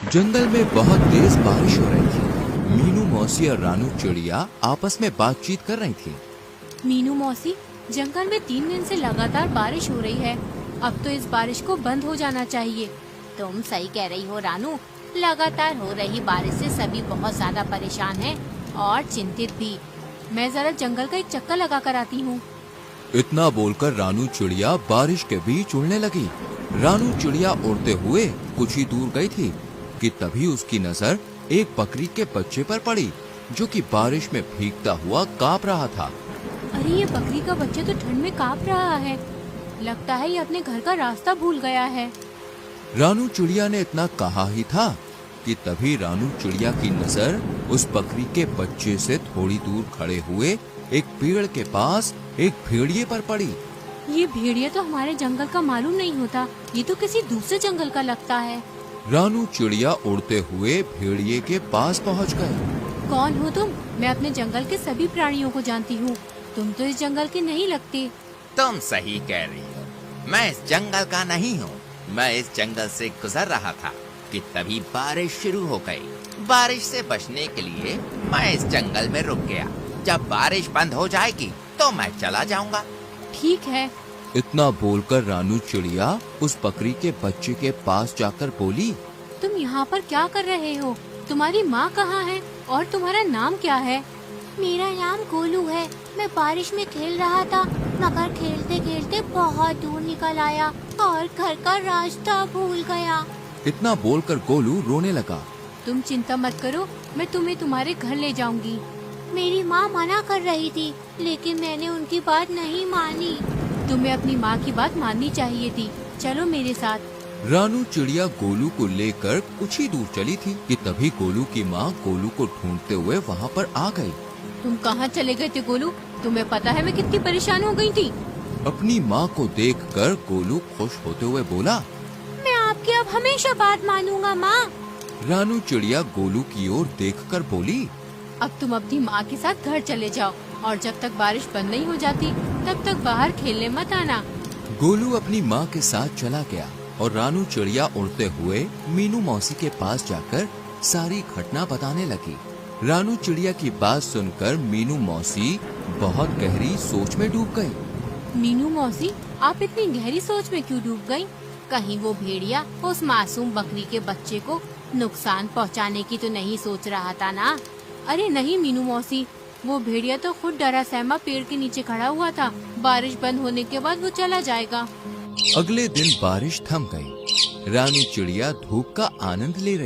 जंगल में बहुत तेज बारिश हो रही थी। मीनू मौसी और रानू चिड़िया आपस में बातचीत कर रही थी। मीनू मौसी, जंगल में 3 दिन से लगातार बारिश हो रही है। अब तो इस बारिश को बंद हो जाना चाहिए। तुम सही कह रही हो रानू, लगातार हो रही बारिश से सभी बहुत ज्यादा परेशान हैं और चिंतित भी। मैं जरा जंगल का एक चक्कर लगा कर आती हूँ। इतना बोलकर रानू चिड़िया बारिश के बीच उड़ने लगी। रानू चिड़िया उड़ते हुए कुछ ही दूर गई थी कि तभी उसकी नजर एक बकरी के बच्चे पर पड़ी, जो कि बारिश में भीगता हुआ कांप रहा था। अरे ये बकरी का बच्चा तो ठंड में कांप रहा है। लगता है ये अपने घर का रास्ता भूल गया है। रानू चिड़िया ने इतना कहा ही था कि तभी रानू चिड़िया की नजर उस बकरी के बच्चे से थोड़ी दूर खड़े हुए एक पेड़ के पास एक भेड़िए पर पड़ी। ये भेड़िया तो हमारे जंगल का मालूम नहीं होता, ये तो किसी दूसरे जंगल का लगता है। रानू चिड़िया उड़ते हुए भेड़िए के पास पहुंच गए। कौन हो तुम? मैं अपने जंगल के सभी प्राणियों को जानती हूँ। तुम तो इस जंगल के नहीं लगते। तुम सही कह रही हो, मैं इस जंगल का नहीं हूँ। मैं इस जंगल से गुजर रहा था कि तभी बारिश शुरू हो गई। बारिश से बचने के लिए मैं इस जंगल में रुक गया। जब बारिश बंद हो जाएगी तो मैं चला जाऊंगा। ठीक है। इतना बोलकर रानू चिड़िया उस बकरी के बच्चे के पास जाकर बोली, तुम यहाँ पर क्या कर रहे हो? तुम्हारी माँ कहाँ है और तुम्हारा नाम क्या है? मेरा नाम गोलू है। मैं बारिश में खेल रहा था, मगर खेलते खेलते बहुत दूर निकल आया और घर का रास्ता भूल गया। इतना बोलकर गोलू रोने लगा। तुम चिंता मत करो, मैं तुम्हें तुम्हारे घर ले जाऊंगी। मेरी माँ मना कर रही थी, लेकिन मैंने उनकी बात नहीं मानी। तुम्हें अपनी माँ की बात माननी चाहिए थी। चलो मेरे साथ। रानू चिड़िया गोलू को लेकर कुछ ही दूर चली थी कि तभी गोलू की माँ गोलू को ढूंढते हुए वहाँ पर आ गई। तुम कहाँ चले गए थे गोलू? तुम्हें पता है मैं कितनी परेशान हो गई थी। अपनी माँ को देखकर गोलू खुश होते हुए बोला, मैं आपकी अब हमेशा बात मानूंगा माँ। रानू चिड़िया गोलू की ओर देखकर बोली, अब तुम अपनी माँ के साथ घर चले जाओ और जब तक बारिश बंद नहीं हो जाती तब तक बाहर खेलने मत आना। गोलू अपनी माँ के साथ चला गया और रानू चिड़िया उड़ते हुए मीनू मौसी के पास जाकर सारी घटना बताने लगी। रानू चिड़िया की बात सुनकर मीनू मौसी बहुत गहरी सोच में डूब गई। मीनू मौसी, आप इतनी गहरी सोच में क्यों डूब गयी? कहीं वो भेड़िया उस मासूम बकरी के बच्चे को नुकसान पहुंचाने की तो नहीं सोच रहा था ना? अरे नहीं मीनू मौसी, वो भेड़िया तो खुद डरा सहमा पेड़ के नीचे खड़ा हुआ था। बारिश बंद होने के बाद वो चला जाएगा। अगले दिन बारिश थम गई। रानू चिड़िया धूप का आनंद ले रही